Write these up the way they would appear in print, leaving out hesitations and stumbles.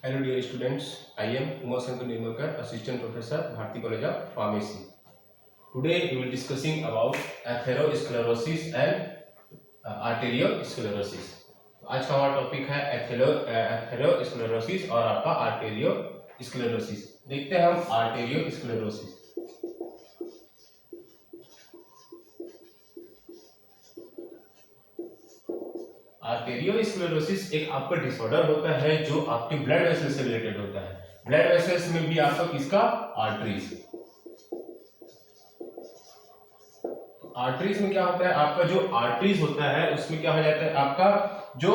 Hello dear students, I am Umar Shankar Nirmalkar, Assistant Professor, Bharati College of Pharmacy. Today we will discussing about atherosclerosis and arteriosclerosis. आज का हमारा topic है atherosclerosis और आपका arteriosclerosis. देखते हैं हम आर्टेरियोस्क्लेरोसिस। आर्टेरियोस्क्लेरोसिस एक आपका डिसऑर्डर होता है जो आपके ब्लड वेसल से रिलेटेड होता है। ब्लड वेसल्स में भी आपका किसका आर्टरीज। आर्टरीज में क्या होता है, आपका जो आर्टरीज होता है उसमें क्या हो जाता है, आपका जो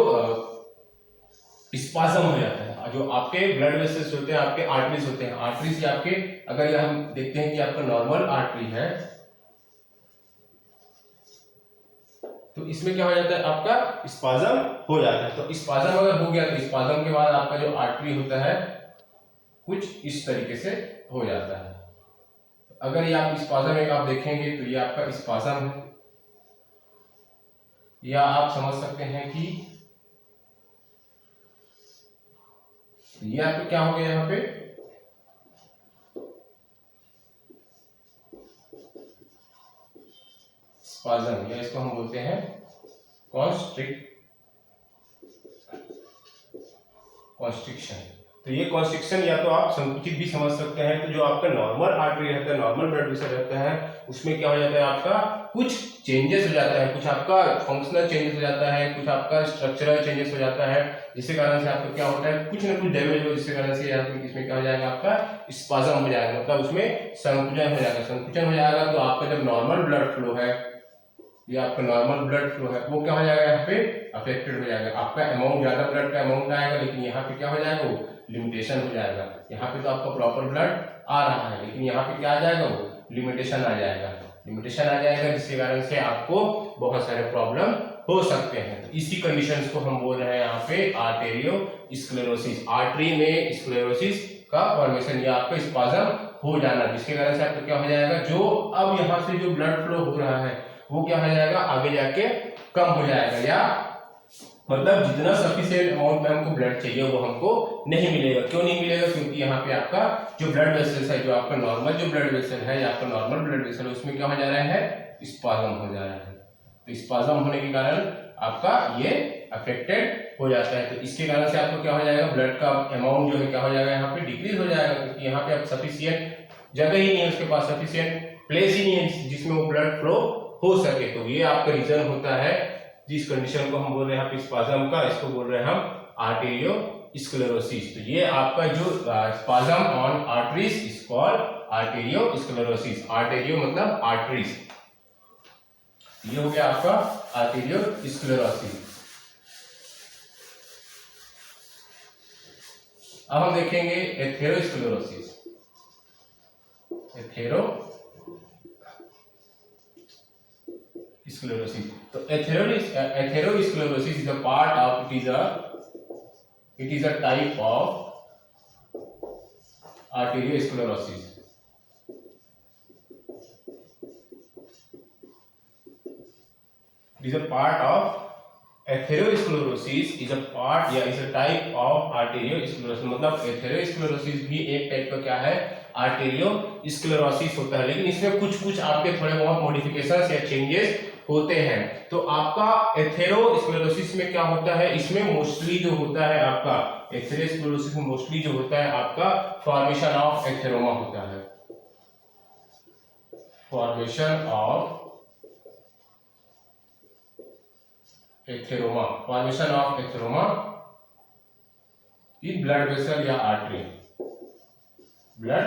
स्पाज्म हो जाता है। जो आपके ब्लड वेसल्स होते हैं, आपके आर्टरीज होते हैं। आर्टरीज आपके, अगर ये हम देखते हैं कि आपका नॉर्मल आर्टरी है तो इसमें क्या हो जाता है, आपका स्पाज्म हो जाता है। तो स्पाज्म अगर हो गया तो स्पाज्म के बाद आपका जो आर्टरी होता है कुछ इस तरीके से हो जाता है। अगर ये आप स्पाज्म एक आप देखेंगे तो ये आपका स्पाज्म है, या आप समझ सकते हैं कि ये आपका क्या हो गया यहाँ पे स्पाज्म, या इसको हम बोलते हैं कॉन्स्ट्रिक्शन। तो ये कॉन्स्ट्रिक्शन या तो आप संकुचित भी समझ सकते हैं। तो जो आपका नॉर्मल आर्टरी रहता है, नॉर्मल ब्लड वेसल रहता है, उसमें क्या हो जाता है, आपका कुछ चेंजेस हो जाता है, कुछ आपका फंक्शनल चेंजेस हो जाता है, कुछ आपका स्ट्रक्चरल चेंजेस हो जाता है, जिसके कारण से आपका क्या होता है, कुछ ना कुछ डैमेज हो, जिसके कारण से इसमें क्या हो जाएगा, आपका स्पाज्म हो जाएगा, मतलब उसमें संकुचन हो जाएगा। संकुचन हो जाएगा तो आपका जब नॉर्मल ब्लड फ्लो है, ये आपका नॉर्मल ब्लड फ्लो है, वो क्या हो जाएगा, यहाँ पे अफेक्टेड हो जाएगा। आपका अमाउंट, ज्यादा ब्लड का अमाउंट आएगा, लेकिन यहाँ पे क्या हो जाएगा, वो लिमिटेशन हो जाएगा। यहाँ पे तो आपका प्रॉपर ब्लड आ रहा है, लेकिन यहाँ पे क्या आ जाएगा, वो लिमिटेशन आ जाएगा। लिमिटेशन आ जाएगा जिसके कारण से आपको बहुत सारे प्रॉब्लम हो सकते हैं। तो इसी कंडीशंस को हम बोल रहे हैं यहाँ पे आर्टेरियोस्क्लेरोसिस। आर्टरी में स्क्लेरोसिस का फॉर्मेशन या आपका स्पाज्म हो जाना, जिसके कारण से आपको क्या हो जाएगा, जो अब यहाँ से जो ब्लड फ्लो हो रहा है वो क्या हो जाएगा, आगे जाके कम हो जाएगा, या मतलब जितना सफिशिएंट अमाउंट में हमको ब्लड चाहिए वो हमको नहीं मिलेगा। क्यों नहीं मिलेगा, क्योंकि यहाँ पे आपका जो ब्लड वेसल्स है, जो आपका नॉर्मल जो ब्लड वेसल है या आपका नॉर्मल ब्लड वेसल है, उसमें क्या हो जा रहा है, स्पाज्म हो जा रहा है। तो स्पाज्म होने के कारण आपका ये अफेक्टेड हो जाता है। तो इसके कारण से आपको क्या हो जाएगा, ब्लड का अमाउंट जो है क्या हो जाएगा, यहाँ पे डिक्रीज हो जाएगा, क्योंकि यहाँ पे आप सफिशिएंट जगह ही नहीं है, उसके पास सफिशिएंट प्लेस ही नहीं है जिसमें वो ब्लड फ्लो हो सके। तो ये आपका रीजन होता है, जिस कंडीशन को हम बोल रहे हैं यहाँ पे स्पाज्म का, इसको बोल रहे हैं हम आर्टेरियोस्क्लेरोसिस। तो ये आपका जो spasm on arteries is called arteriosclerosis. Arterio मतलब आर्टरीज, ये हो गया आपका आर्टेरियोस्क्लेरोसिस। अब हम देखेंगे एथेरोस्क्लेरोसिस। एथेरोस्क्लेरोसिस, तो atherosclerosis is a part of, it is a type of arteriosclerosis. It is a part of atherosclerosis is a part या is a type of arteriosclerosis। मतलब एथेरोस्क्लेरोसिस भी एक टाइप का क्या है, आर्टेरियोस्क्लेरोसिस होता है, लेकिन इसमें कुछ कुछ आपके थोड़े बहुत मॉडिफिकेशंस या चेंजेस होते हैं। तो आपका एथेरोस्क्लेरोसिस में क्या होता है, इसमें मोस्टली जो होता है आपका एथेरोस्क्लेरोसिस में मोस्टली जो होता है आपका फॉर्मेशन ऑफ एथेरोमा होता है। Formation of atheroma in blood vessel या आर्टरी। ब्लड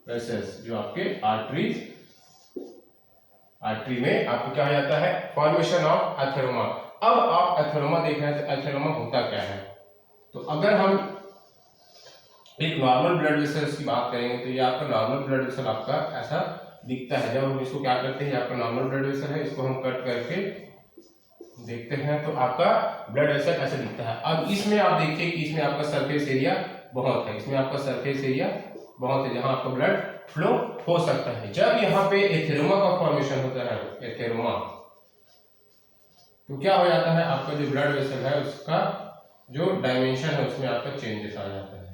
वेसल्स जो आपके आर्टरी में आपको क्या हो जाता है, फॉर्मेशन ऑफ एथेरोमा। अब आप एथेरोमा देख रहे हैं तो एथेरोमा होता क्या है। तो अगर हम एक नॉर्मल ब्लड वेसल्स की बात करेंगे तो ये आपका नॉर्मल ब्लड वेसल आपका ऐसा दिखता है। जब हम इसको क्या करते हैं, आपका नॉर्मल ब्लड वेसल है, इसको हम कट करके देखते हैं तो आपका ब्लड वेसल ऐसा दिखता है। अब इसमें आप देखिए कि इसमें आपका सरफेस एरिया बहुत है, इसमें आपका सरफेस एरिया बहुत है जहां आपका ब्लड फ्लो हो सकता है। जब यहाँ पे एथेरोमा का फॉर्मेशन होता है, एथेरोमा, तो क्या हो जाता है, आपका जो ब्लड वेसल है उसका जो डायमेंशन है उसमें आपका चेंजेस आ जाता है।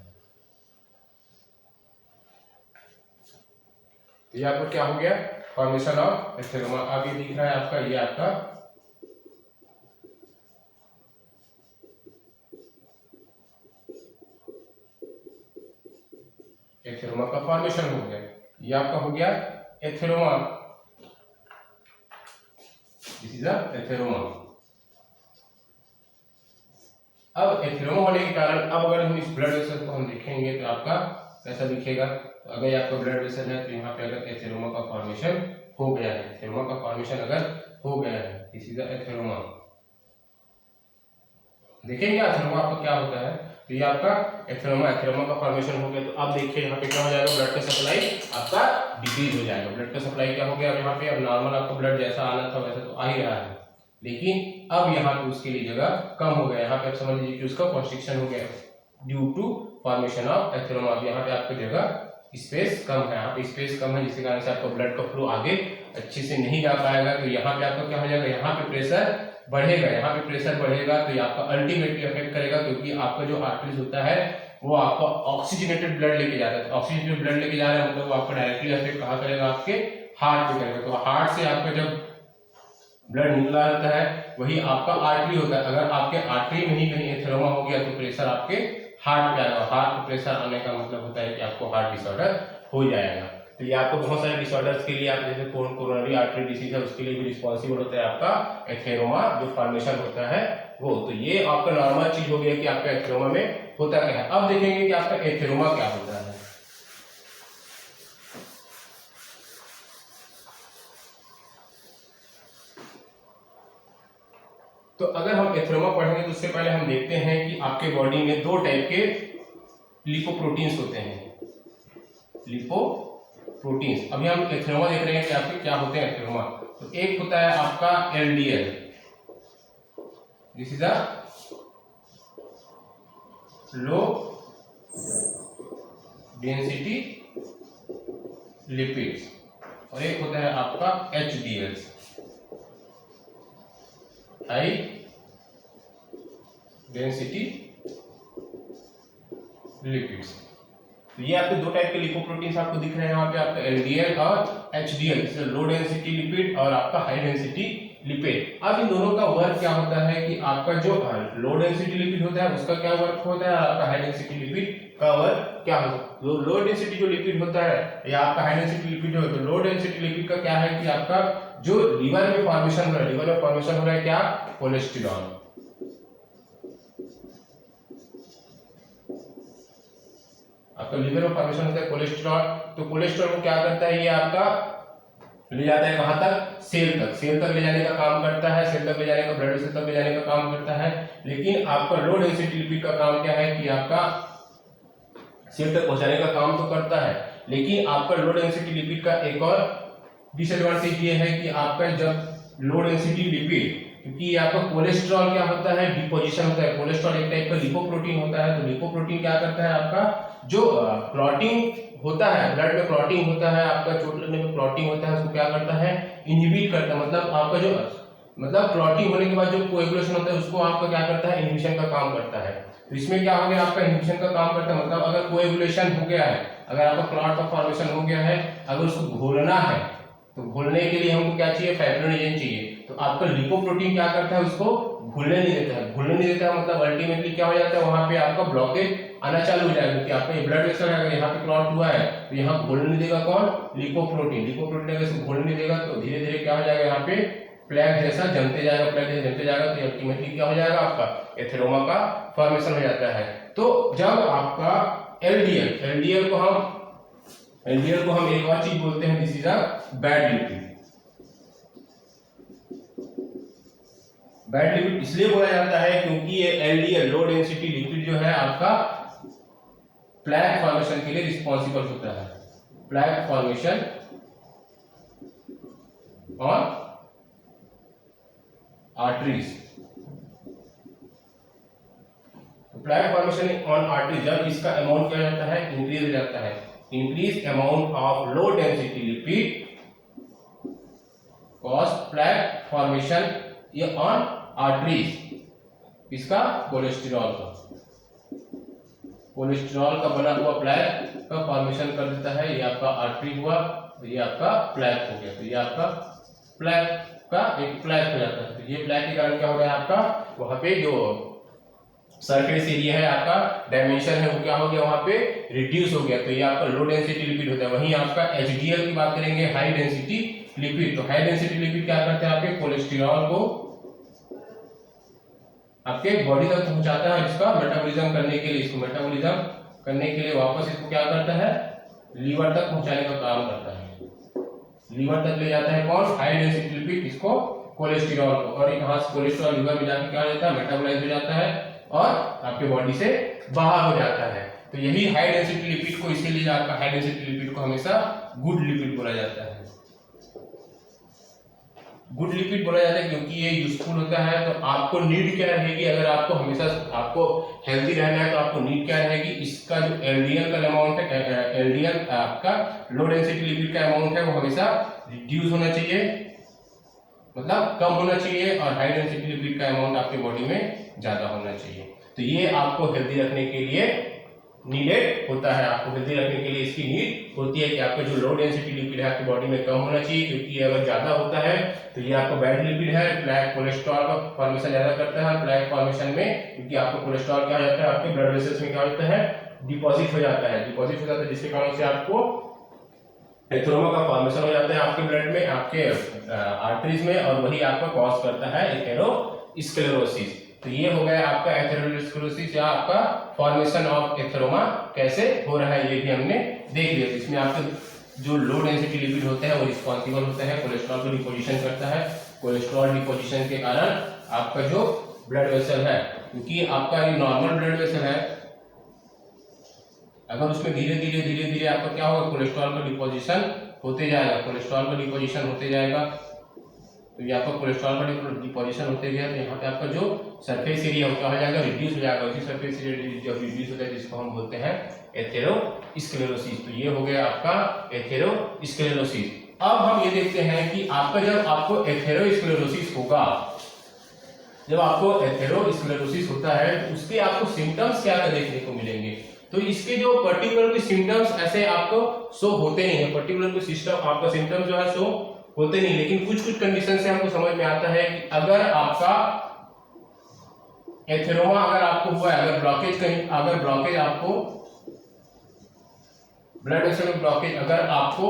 तो ये आपको क्या हो गया, फॉर्मेशन ऑफ एथेरोमा। अब ये दिख रहा है आपका, ये आपका एथेरोमा का फॉर्मेशन हो गया। ये आपका हो गया atheroma, this is a atheroma. अब एथेरोमा होने के कारण अब अगर हम इस ब्लड वेसल को हम देखेंगे तो आपका कैसा दिखेगा। तो अगर ये आपका ब्लड वेसल है तो यहाँ पे अगर एथेरोमा का फॉर्मेशन हो गया है, एथेरोमा का फॉर्मेशन अगर हो गया है, दिस इज द एथेरोमा। देखेंगे एथेरोमा आपका क्या होता है। तो ये आपका एथेरोमा, एथेरोमा का फॉर्मेशन हो गया। तो अब देखिए यहाँ पे क्या हो जाएगा, ब्लड का सप्लाई आपका डिक्रीज हो जाएगा। ब्लड का सप्लाई क्या हो गया, अब यहाँ पे अब नॉर्मल आपका ब्लड जैसा आना था वैसा तो आ ही रहा है, लेकिन अब यहाँ पे उसके लिए जगह कम हो गया। यहाँ पे आप समझ लीजिए कि उसका कॉन्स्ट्रिक्शन हो गया due to formation of atheroma. अब यहाँ पे आपकी जगह स्पेस कम है, यहाँ पे स्पेस कम है, जिसके कारण से आपका ब्लड का फ्लो आगे अच्छे से नहीं जा पाएगा। तो यहाँ पे आपका क्या हो जाएगा, यहाँ पे प्रेशर बढ़ेगा, यहाँ पे प्रेशर बढ़ेगा तो ये आपका अल्टीमेटली अफेक्ट करेगा, क्योंकि आपका जो आर्टरीज होता है वो आपका ऑक्सीजनेटेड ब्लड लेके जाता है। तो ऑक्सीजनेटेड ब्लड लेके जा रहा है मतलब वो आपका डायरेक्टली अफेक्ट कहाँ करेगा, आपके हार्ट पे करेगा। तो हार्ट से आपका जब ब्लड निकला रहता है वही आपका आर्टरी होता है। अगर आपके आर्टरी में ही कहीं एथेरोमा हो गया तो प्रेशर आपके हार्ट पे आएगा। हार्ट पे प्रेशर आने का मतलब होता है कि आपको हार्ट डिसऑर्डर हो जाएगा। तो ये आपको बहुत सारे डिसऑर्डर्स के लिए, आप जैसे कोरोनरी आर्टरी डिसीज है उसके लिए भी रिस्पॉन्सिबल होता है आपका एथेरोमा जो फॉर्मेशन होता है वो। तो ये आपका नॉर्मल चीज हो गया कि आपका एथेरोमा में होता क्या है। अब देखेंगे कि आपका एथेरोमा क्या होता है। तो अगर हम एथेरोमा पढ़ेंगे तो उससे पहले हम देखते हैं कि आपके बॉडी में दो टाइप के लिपोप्रोटीन्स होते हैं, लिपोप्रोटीन्स। अभी हम एथेरोमा देख रहे हैं कि आपके क्या होते हैं एथेरोमा। तो एक होता है आपका LDL, this is a low density lipids, और एक होता है आपका एचडीएल, हाई डेंसिटी लिपिड्स। तो ये आपके दो टाइप के लिपोप्रोटीन्स आपको दिख रहे हैं यहाँ पे, आपका एलडीएल और एचडीएल, लो डेंसिटी लिपिड और आपका हाई डेंसिटी लिपिड। अब इन दोनों का वर्क क्या होता है कि आपका जो लो डेंसिटी लिपिड होता है उसका क्या वर्क होता है, आपका हाई डेंसिटी लिपिड का वर्क क्या होता है। लो डेंसिटी जो लिपिड होता है या आपका हाई डेंसिटी लिपिड होता है, लो डेंसिटी लिपिड का क्या है कि आपका जो लीवर में फॉर्मेशन हो रहा है, लीवर में फॉर्मेशन हो रहा है क्या, कोलेस्ट्रॉल। आपका लीवर में फॉर्मेशन होता है कोलेस्ट्रॉल। तो कोलेस्ट्रॉल को क्या करता है, ये आपका ले जाता है कहां तक, सेल तक, सेल तक ले जाने का काम करता है, सेल तक ले जाने का, ब्लड वेसल तक ले जाने का काम करता है। लेकिन आपका लो डेंसिटी लिपिड का काम क्या है कि आपका सेल तक पहुंचाने का काम तो करता है, लेकिन आपका लो डेंसिटी लिपिड का एक और डिसएडवांटेज ये है कि आपका जब लो डेंसिटी लिपिड, क्योंकि ये आपका कोलेस्ट्रॉल क्या होता है, डिपोजिशन होता है। कोलेस्ट्रॉल एक टाइप का लिपोप्रोटीन होता है। तो लिपोप्रोटीन क्या करता है, आपका जो क्लॉटिंग होता है, ब्लड में क्लॉटिंग होता है, आपका चोट लगने में क्लॉटिंग होता है, उसको क्या करता है, इनहिबिट करता है। मतलब आपका जो क्लॉटिंग होने के बाद जो कोएगुलेशन होता है उसको आपका क्या करता है, इनहिबिशन का काम करता है। तो इसमें क्या हो गया, आपका इनहिबिशन का काम करता है। मतलब अगर कोएगुलेशन हो गया है, अगर आपका क्लॉट का फॉर्मेशन हो गया है, अगर उसको घोलना है तो घोलने के लिए हमको क्या चाहिए, फाइब्रिनोजेन चाहिए। तो आपका लिपोप्रोटीन क्या करता है, उसको घुलने नहीं देता है। घुलने नहीं देता है मतलब अल्टीमेटली क्या हो जाता है, वहां पे आपका ब्लॉकेज आना चालू हो जाएगा। क्योंकि आपका ये ब्लड वेसल है, अगर यहाँ पे क्लॉट हुआ है तो यहाँ घोलने नहीं देगा कौन, लिपोप्रोटीन। लिपोप्रोटीन अगर इसको घोलने नहीं देगा तो धीरे धीरे क्या हो जाएगा, यहाँ पे प्लेग जैसा जमते जाएगा, प्लेग जैसा जमते जाएगा, तो अल्टीमेटली क्या हो जाएगा, आपका एथेरोमा का फॉर्मेशन हो जाता है। तो जब आपका एलडीएल को हम एक और चीज बोलते हैं, this is a bad lipid. Bad lipid इसलिए बोला जाता है क्योंकि ये एलडीएल लो डेंसिटी लिपिड जो है आपका प्लैक फॉर्मेशन के लिए रिस्पॉन्सिबल होता है। Plaque formation on arteries, plaque formation on arteries जब इसका अमाउंट क्या जाता है, इंक्रीज हो जाता है। Increase amount of low density lipid cause plaque formation on arteries. किसका? कोलेस्ट्रॉल का। कोलेस्ट्रॉल का बना हुआ प्लैक का फॉर्मेशन कर देता है। ये आपका आर्टरी हुआ, ये आपका प्लैक हो गया। तो ये आपका प्लैक का एक प्लैक हो जाता है। तो ये प्लैक के कारण क्या हो गया आपका, वहां पे जो सरफेस एरिया है आपका, डायमेंशन है, वो क्या हो गया, वहां पे रिड्यूस हो गया। तो ये आपका लो डेंसिटी लिपिड होता है। वहीं आपका एचडीएल की बात करेंगे, हाई डेंसिटी लिपिड। तो हाई डेंसिटी लिपिड क्या करते हैं, आपके कोलेस्ट्रॉल को आपके बॉडी तक पहुंचाता है, इसका मेटाबॉलिज्म करने के लिए, इसको मेटाबॉलिज्म करने के लिए वापस इसको क्या करता है, लीवर तक पहुंचाने का काम करता है। लीवर तक ले जाता है कौन? हाई डेंसिटी लिपिड, इसको कोलेस्ट्रॉल को। और यहाँ से कोलेस्ट्रॉल लीवर में जाकर क्या हो जाता है, मेटाबोलाइज हो जाता है और आपके बॉडी से बाहर हो जाता है। तो यही हाई डेंसिटी लिपिड को, इसीलिए आपका हाई डेंसिटी लिपिड को हमेशा गुड लिपिड बोला जाता है। गुड लिपिड बोला जाता है क्योंकि ये यूजफुल होता है। तो आपको नीड क्या रहेगी, अगर आपको हमेशा आपको हेल्दी रहना है तो आपको नीड क्या रहेगी, इसका जो एलडीएल का अमाउंट है, एलडीएल आपका लो डेंसिटी लिपिड का अमाउंट है, वो हमेशा रिड्यूस होना चाहिए, मतलब कम होना चाहिए, और हाई डेंसिटी लिपिड का अमाउंट आपके बॉडी में ज्यादा होना चाहिए। तो ये आपको हेल्दी रखने के लिए नीडेड होता है। आपको हेल्दी रखने के लिए इसकी नीड होती है कि आपका जो लो डेंसिटी लिपिड है आपकी बॉडी में कम होना चाहिए, क्योंकि ये अगर ज्यादा होता है तो ये आपका बैड लिपिड है। प्लैक कोलेस्ट्रॉल का फॉर्मेशन ज्यादा करता है। प्लैक फॉर्मेशन में क्योंकि आपको कोलेस्ट्रॉल क्या हो जाता है, आपके ब्लड वेसल्स में क्या होता है, डिपॉजिट हो जाता है, डिपॉजिट हो जाता है, जिसके कारण से आपको एथेरोमा का फॉर्मेशन हो जाता है आपके ब्लड में, आपके आर्टरीज में, और वही आपका कॉज करता है एथेरोस्क्लेरोसिस। तो ये हो गया आपका एथेरोस्क्लेरोसिस या आपका फॉर्मेशन ऑफ एथेरोमा कैसे हो रहा है, ये भी हमने देख लिया। इसमें आपके जो लो डेंसिटी लिपिड होते हैं वो रिस्पॉन्सिबल होते हैं, कोलेस्ट्रॉल को डिपोजिशन करता है। कोलेस्ट्रॉल डिपोजिशन के कारण आपका जो ब्लड वेसल है, क्योंकि आपका ये नॉर्मल ब्लड वेसल है, अगर उसमें धीरे धीरे आपका क्या होगा, कोलेस्ट्रॉल का डिपोजिशन होते जाएगा, कोलेस्ट्रॉल का डिपोजिशन होते जाएगा। तो ये आपका कोलेस्ट्रॉल का डिपोजिशन होते गया तो यहाँ पे आपका जो सरफेस एरिया क्या हो जाएगा, रिड्यूस हो जाएगा। उसी सरफेस एरिया जब रिड्यूस होता है जिसको हम बोलते हैं एथेरोस्क्लेरोसिस। तो ये हो गया आपका एथेरोस्क्लेरोसिस। अब हम ये देखते हैं कि आपका जब आपको एथेरोस्क्लेरोसिस होगा, जब आपको एथेरोस्क्लेरोसिस होता है तो उसके आपको सिम्टम्स क्या देखने को मिलेंगे। तो इसके जो पर्टिकुलर सिम्टम्स ऐसे आपको शो होते नहीं है, पर्टिकुलर सिस्टम आपका सिम्टम्स जो है शो होते नहीं, लेकिन कुछ कुछ कंडीशन से हमको समझ में आता है कि अगर आपका एथेरोमा अगर आपको हुआ है, अगर ब्लॉकेज कहीं, अगर ब्लॉकेज आपको ब्लड वेसल में ब्लॉकेज अगर आपको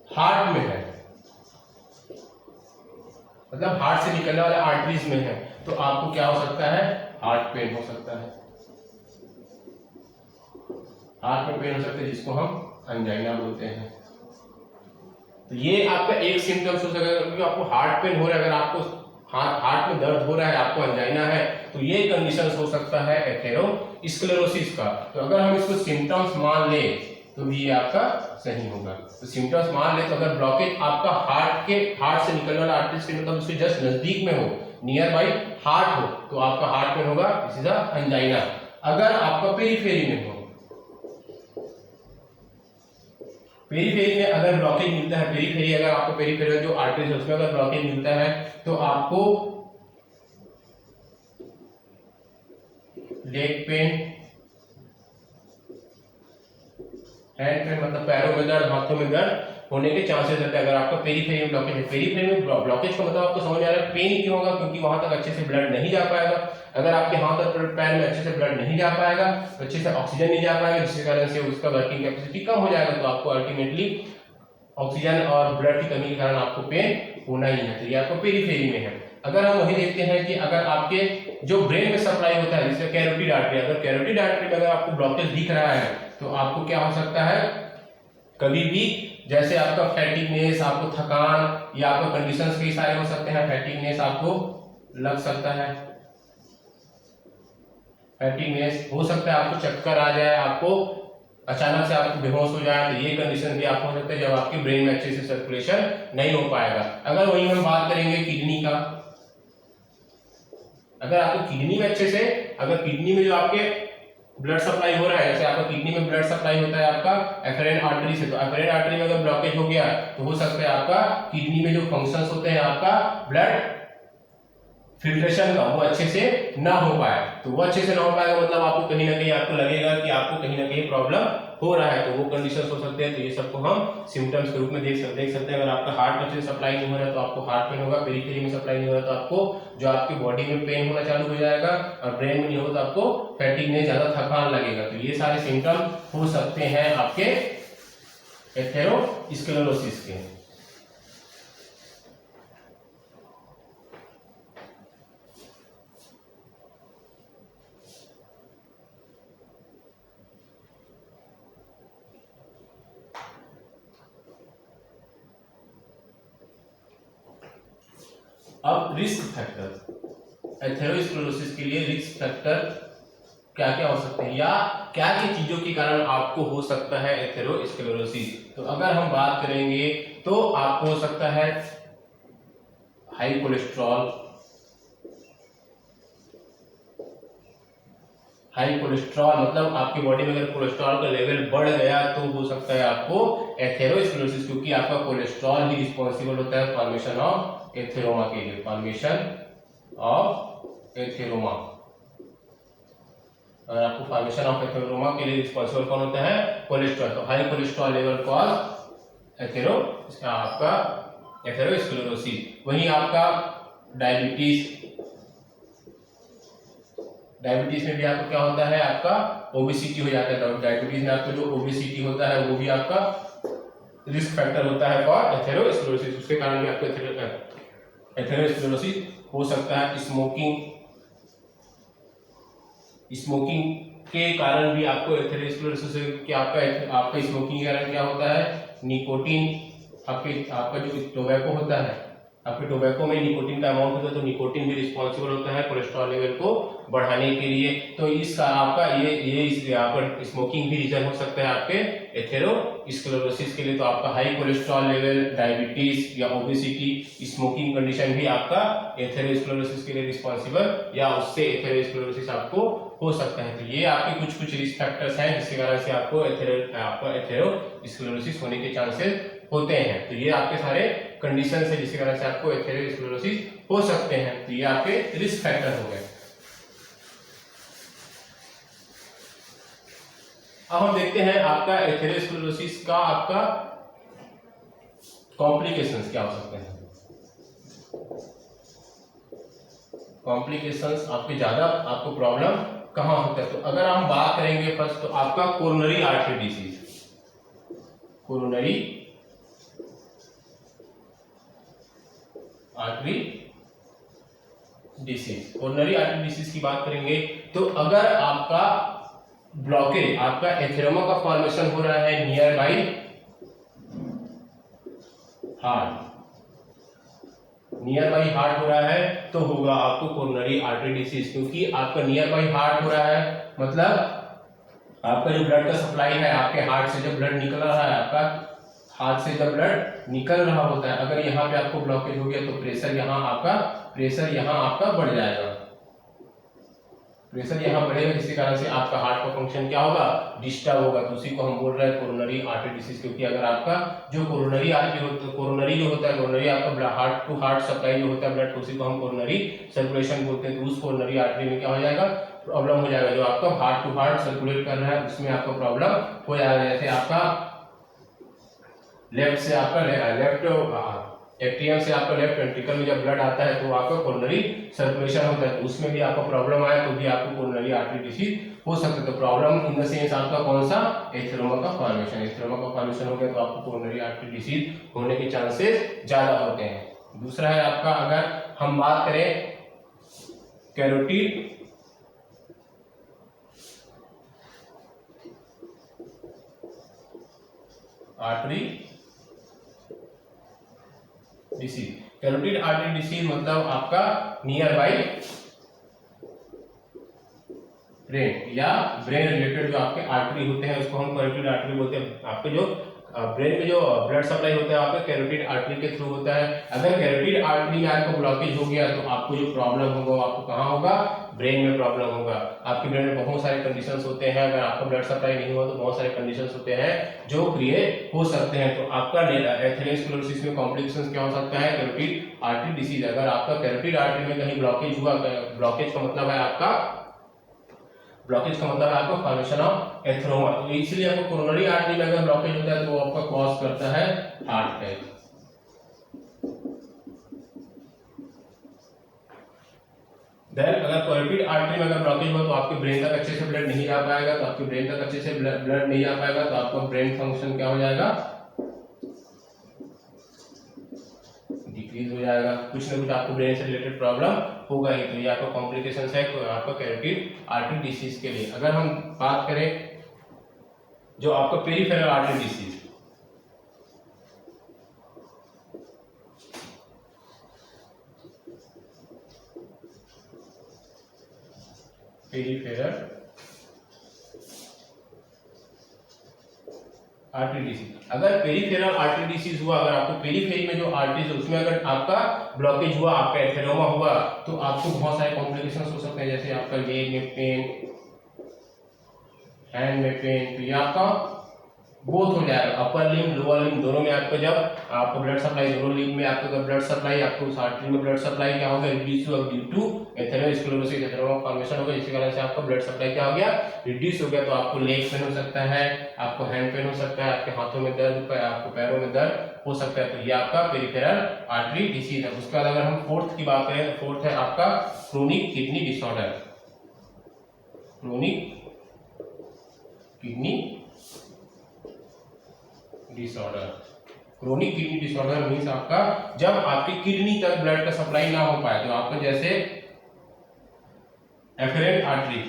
हार्ट में है, मतलब हार्ट से निकलने वाले आर्टरीज में है, तो आपको क्या हो सकता है, हार्ट पेन हो सकता है। हार्ट में पेन हो सकता है जिसको हम एंजाइना बोलते हैं। तो ये आपका एक सिम्टम्स हो सकता है, क्योंकि आपको हार्ट पेन हो रहा है, अगर आपको हार्ट में दर्द हो रहा है, आपको एंजाइना है, तो ये कंडीशन हो सकता है एथेरोस्क्लेरोसिस का। तो अगर हम इसको सिम्टम्स मान ले तो भी ये आपका सही होगा। तो सिम्टम्स मान ले तो अगर ब्लॉकेज आपका हार्ट से निकलने वाला आर्टरीज के मतलब उसके जस्ट नजदीक में हो, नियर बाई हार्ट हो, तो आपका हार्ट पेन होगा, दिस इज एंजाइना। अगर आपका पेरीफेरी में हो, पेरीफेरी में अगर ब्लॉकेज मिलता है, पेरीफेरी अगर आपको पेरीफेरी जो आर्टरीज है उसमें अगर ब्लॉकेज मिलता है तो आपको लेग पेन, हैंड पेन मतलब पैरों में दर्द, हाथों में दर्द होने के चांसेस रहते हैं अगर आपका पेरीफेरी में ब्लॉकेज है। पेरीफेरी में ब्लॉकेज का मतलब आपको समझ आ रहा है पेन क्यों होगा, क्योंकि वहां तक अच्छे से ब्लड नहीं जा पाएगा। अगर आपके हाथ और पैर में अच्छे से ब्लड नहीं जा पाएगा तो अच्छे से ऑक्सीजन नहीं जा पाएगा, जिसके कारण से उसका वर्किंग कैपेसिटी कम हो जाएगा, तो आपको अल्टीमेटली ऑक्सीजन और ब्लड की कमी के कारण आपको पेन होना ही है। तो ये आपको पेरीफेरी में है। अगर हम वही देखते हैं कि अगर आपके जो ब्रेन में सप्लाई होता है, जैसे कैरोटिड आर्टरी, अगर कैरोटिड आर्टरी में अगर आपको ब्लॉकेज दिख रहा है तो आपको क्या हो सकता है, कभी भी जैसे आपका फैटिगनेस, आपको थकान या आपको कंडीशंस कई सारे हो सकते हैं। फैटिगनेस आपको लग सकता है, फैटिगनेस हो सकता है, आपको चक्कर आ जाए, आपको अचानक से आपको बेहोश हो जाए, तो ये कंडीशन भी आपको हो सकता है जब आपके ब्रेन में अच्छे से सर्कुलेशन नहीं हो पाएगा। अगर वहीं हम बात करेंगे किडनी का, अगर आपको किडनी में अच्छे से, अगर किडनी में जो आपके ब्लड सप्लाई हो रहा है, जैसे आपका किडनी में ब्लड सप्लाई होता है आपका एफरेंट आर्टरी से, तो एफरेंट आर्टरी में अगर ब्लॉकेज हो गया तो हो सकता है आपका किडनी में जो फंक्शंस होते हैं आपका ब्लड फिल्ट्रेशन का वो अच्छे से ना हो पाए। तो वो अच्छे से ना हो पाएगा मतलब आपको कहीं ना कहीं आपको लगेगा कि आपको कहीं ना कहीं प्रॉब्लम हो रहा है, तो वो कंडीशंस हो सकते हैं। तो ये सबको हम सिम्टम्स के रूप में देख सकते हैं। अगर आपका हार्ट में अच्छे से सप्लाई नहीं हो रहा है तो आपको हार्ट पेन होगा, पेरिफेरी में सप्लाई नहीं हो रहा तो आपको जो आपकी बॉडी में पेन होना चालू हो जाएगा, और ब्रेन में नहीं होगा तो आपको फैटिगनेस, ज्यादा थकान लगेगा। तो ये सारे सिम्टम हो सकते हैं आपके एथेरोस्क्लेरोसिस के। अब रिस्क फैक्टर, एथेरोस्क्लेरोसिस के लिए रिस्क फैक्टर क्या क्या हो सकते हैं, या क्या क्या चीजों के कारण आपको हो सकता है एथेरोस्क्लेरोसिस। तो अगर हम बात करेंगे तो आपको हो सकता है हाई कोलेस्ट्रॉल। हाई कोलेस्ट्रॉल मतलब आपकी बॉडी में अगर कोलेस्ट्रॉल का लेवल बढ़ गया तो हो सकता है आपको एथेरोस्क्लेरोसिस, क्योंकि आपका कोलेस्ट्रॉल ही रिस्पॉन्सिबल होता है फॉर्मेशन ऑफ एथेरोमा के लिए, फॉर्मेशन ऑफ एथेरोमा। और आपको फॉर्मेशन ऑफ एथेरोमा के लिए रिस्पॉन्सिबल कौन होता है, कोलेस्ट्रॉल। तो हाई कोलेस्ट्रॉल लेवल कॉज आपका एथेरोस्क्लेरोसिस। वहीं आपका डायबिटीज, डायबिटीज में भी आपको क्या होता है, आपका ओबेसिटी हो जाता है। डायबिटीज में आपको जो ओबेसिटी होता है वो भी आपका रिस्क फैक्टर होता है फॉर एथेरोस्क्लेरोसिस। उसके कारण भी आपको एथेरोस्क्लेरोसिस हो सकता है। स्मोकिंग के कारण भी आपको एथेरोस्क्लेरोसिस, कि आपका स्मोकिंग के कारण क्या होता है, निकोटीन, आपका जो टोबैको होता है, आपके टोबैको में निकोटीन का अमाउंट होता है, तो निकोटीन भी रिस्पॉन्सिबल होता है कोलेस्ट्रॉल लेवल को बढ़ाने के लिए। तो इसका आपका ये यहाँ पर स्मोकिंग भी रीजन हो सकता है आपके एथेरोस्क्लेरोसिस के लिए। तो आपका हाई कोलेस्ट्रॉल लेवल, डायबिटीज या ओबेसिटी, स्मोकिंग कंडीशन भी आपका एथेरोस्क्लेरोसिस के लिए रिस्पॉन्सिबल, या उससे एथेरोस्क्लेरोसिस आपको हो सकता है। तो ये आपके कुछ रिस्क फैक्टर्स हैं जिसके कारण से आपको एथेरोस्क्लेरोसिस होने के चांसेस होते हैं। तो ये आपके सारे कंडीशंस है जिसके कारण से आपको एथेरोस्क्लेरोसिस हो सकते हैं। तो ये आपके रिस्क फैक्टर हो गए। अब हम देखते हैं आपका एथेरोस्क्लेरोसिस का आपका कॉम्प्लिकेशंस क्या हो सकते हैं। कॉम्प्लिकेशंस आपके ज्यादा आपको प्रॉब्लम कहां होता है, तो अगर हम बात करेंगे फर्स्ट तो आपका coronary artery disease, coronary artery disease, coronary artery disease की बात करेंगे तो अगर आपका ब्लॉकेज, आपका एथेरोमा का फॉर्मेशन हो रहा है near by heart, near by heart हो रहा है तो होगा आपको कोरोनरी आर्टरी डिसीज। क्योंकि आपका नियर बाई हार्ट हो रहा है मतलब आपका जो ब्लड का सप्लाई है, आपके हार्ट से जब ब्लड निकल रहा है, आपका हाथ से जब ब्लड निकल रहा होता है, अगर यहाँ पे आपको ब्लॉकेज हो गया तो प्रेशर यहाँ आपका बढ़ जाएगा, प्रेशर यहाँ बढ़ेगा, जिसके कारण से आपका हार्ट का फंक्शन क्या होगा, डिस्टर्ब होगा। तो उसी को हम बोल रहे हैं कोरोनरी आर्टरी डिसीज। क्योंकि अगर आपका जो कोरोनरी आर्टरी कोरोनरी जो होता है, कोरोनरी आपका हार्ट टू हार्ट सप्लाई जो होता है ब्लड, उसी को हम कोरोनरी सर्कुलेशन बोलते हैं। तो उस कोरोनरी आर्टरी में क्या हो जाएगा, प्रॉब्लम हो जाएगा। जो आपका हार्ट टू हार्ट सर्कुलेट कर रहा है उसमें आपको प्रॉब्लम हो जाएगा। जैसे आपका लेफ्ट से आपका लेफ्ट एट्रियम से आपका लेफ्ट वेंट्रिकल में जब ब्लड आता है तो आपका कोरोनरी सर्कुलेशन होता है, तो उसमें भी आपको प्रॉब्लम आए तो भी आपको कोरोनरी आर्टरी डिसीज हो सकता है। तो प्रॉब्लम इन द सेंस आपका कौन सा, एथेरोमा का फॉर्मेशन, एथेरोमा का फॉर्मेशन हो गया तो आपको कोरोनरी आर्टरी डिसीज होने के चांसेस ज्यादा होते हैं। दूसरा है आपका, अगर हम बात करें carotid artery disease, carotid artery disease मतलब आपका नियर बाई ब्रेन या ब्रेन रिलेटेड जो आपके आर्टरी होते हैं उसको हम कैरोटिड आर्टरी बोलते हैं। आपके जो ब्रेन में जो ब्लड सप्लाई होता है आपका कैरोटिड आर्टरी के थ्रू होता है। अगर कैरोटिड आर्टरी में आपको ब्लॉकेज हो गया तो आपको जो प्रॉब्लम होगा आपको कहाँ होगा, ब्रेन में प्रॉब्लम होगा। आपके ब्रेन में बहुत सारे कंडीशंस होते हैं, अगर आपका ब्लड सप्लाई नहीं हुआ तो बहुत सारे कंडीशंस होते हैं जो क्रिएट हो सकते हैं। तो आपका एथेरोस्क्लेरोसिस में कॉम्प्लिकेशंस क्या हो सकता है, कैरोटिड आर्टरी डिसीज। अगर आपका कैरोटिड आर्टरी में कहीं ब्लॉकेज हुआ, ब्लॉकेज का मतलब है आपका फॉर्मेशन ऑफ एथेरोमा। तो इसलिए आपको कोरोनरी आर्टरी में अगर ब्लॉकेज होता है तो वो आपका कॉज करता है हार्ट अटैक। देन अगर कैरोटिड आर्टरी में अगर ब्लॉकेज हुआ तो आपके ब्रेन तक अच्छे से ब्लड नहीं जा पाएगा, तो आपके ब्रेन तक अच्छे से ब्लड नहीं जा पाएगा तो आपका ब्रेन फंक्शन क्या हो जाएगा, डिक्रीज हो जाएगा। कुछ ना कुछ आपको ब्रेन से रिलेटेड प्रॉब्लम होगा ही। तो ये आपका कॉम्प्लिकेशन है आपका कैरोटिड आर्टरी डिसीज के लिए। अगर हम बात करें जो आपका peripheral artery disease, peripheral artery disease, अगर पेरिफेरल आर्टरी डिसीज हुआ, अगर आपको पेरीफेरी में जो आर्टरीज है उसमें अगर आपका ब्लॉकेज हुआ, आपका एथेरोमा हुआ, तो आपको बहुत सारे कॉम्प्लिकेशंस हो सकते हैं, जैसे आपका लेग में पेन, हैंड में पेन। तो ये आपका बोथ हो जाएगा, अपर लिम्ब लोअर लिम्ब दोनों में आपको जब आपको ब्लड सप्लाई, दोनों लिम्ब में आपको ब्लड सप्लाई, आपको उस आर्टरी में ब्लड सप्लाई क्या होगा, रिड्यूस हुआ due to atherosclerosis, atheroma formation हो गया, जिसके कारण से आपका ब्लड सप्लाई क्या हो गया, रिड्यूस हो गया। तो आपको लेग पेन हो सकता है, आपको हैंड पेन हो सकता है, आपके हाथों में दर्द, आपको पैरों में दर्द हो सकता है। तो ये आपका पेरिफेरल आर्टरी डिसीज है। उसके बाद अगर हम फोर्थ की बात करें तो फोर्थ है आपका chronic kidney disorder. Chronic kidney disorder, chronic kidney disorder means आपका जब आपकी किडनी तक ब्लड का सप्लाई ना हो पाए। तो आपका जैसे एफरेंट आर्टरी,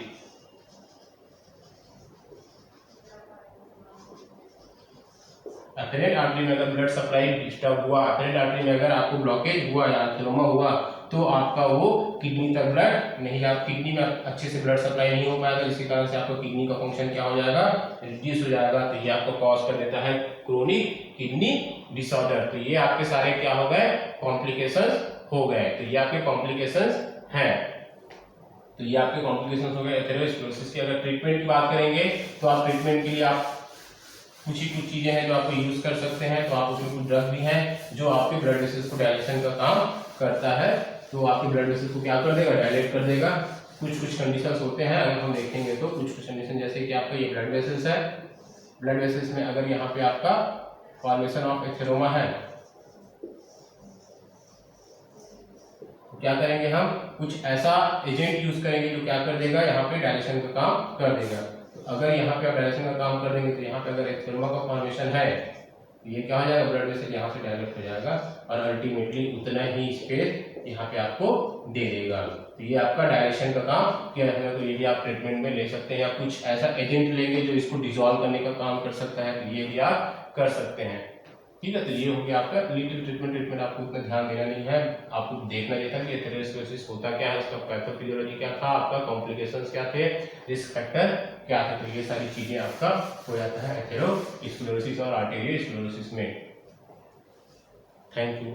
एफरेंट आर्टरी में अगर ब्लड सप्लाई डिस्टर्ब हुआ, एफरेंट आर्टरी में अगर आपको ब्लॉकेज हुआ या एथेरोमा हुआ, तो आपका वो किडनी तक ब्लड नहीं, आप किडनी में अच्छे से ब्लड सप्लाई नहीं हो पाएगा, जिसके कारण से आपका किडनी का फंक्शन क्या हो जाएगा, रिड्यूस हो जाएगा। तो ये आपको कॉज कर देता है क्रोनिक किडनी डिसऑर्डर। तो ये आपके सारे क्या हो गए, कॉम्प्लिकेशंस हो गए। तो ये आपके कॉम्प्लिकेशंस हैं। तो ये आपके कॉम्प्लिकेशंस हो गए एथेरोस्क्लेरोसिस की। अगर ट्रीटमेंट की बात करेंगे तो आप ट्रीटमेंट के लिए आप कुछ चीजें हैं जो आपको यूज कर सकते हैं। तो आप उसमें कुछ ड्रग भी हैं जो आपके ब्लड वेसल्स को डायलेशन का काम करता है। तो आपके ब्लड वेसल्स को क्या कर देगा, डायलेट कर देगा। कुछ कंडीशंस होते हैं, अगर हम देखेंगे तो कुछ कंडीशन, जैसे कि आपका ये ब्लड वेसल्स है, ब्लड वेसल्स में अगर यहाँ पे आपका फॉर्मेशन ऑफ एथेरोमा है तो क्या करेंगे, हम कुछ ऐसा एजेंट यूज करेंगे जो क्या कर देगा, यहाँ पे डायलेशन का काम कर देगा। तो अगर यहाँ पे आप डायलेशन का काम कर देंगे तो यहाँ पे अगर एथेरोमा का फॉर्मेशन है ये क्या हो जाएगा, ब्लड वेसल यहाँ से डायलेट हो जाएगा और अल्टीमेटली उतना ही स्पेस यहाँ पे आपको दे देगा। तो ये आपका डायलेशन का काम किया जाएगा। तो ये भी आप ट्रीटमेंट में ले सकते हैं, या कुछ ऐसा एजेंट लेंगे जो इसको डिसॉल्व करने का काम कर सकता है, तो ये भी आप कर सकते हैं। ठीक है, तो ये हो गया आपका लिटिल ट्रीटमेंट आपको उतना ध्यान देना नहीं है, आपको देखना ये था कि एथेरोस्क्लेरोसिस होता क्या है, इसका पैथोफिजियोलॉजी क्या था, आपका कॉम्प्लिकेशंस क्या थे, रिस्क फैक्टर क्या थे। तो ये सारी चीजें आपका हो जाता है एथेरोस्क्लेरोसिस और आर्टेरियोस्क्लेरोसिस में। Thank you.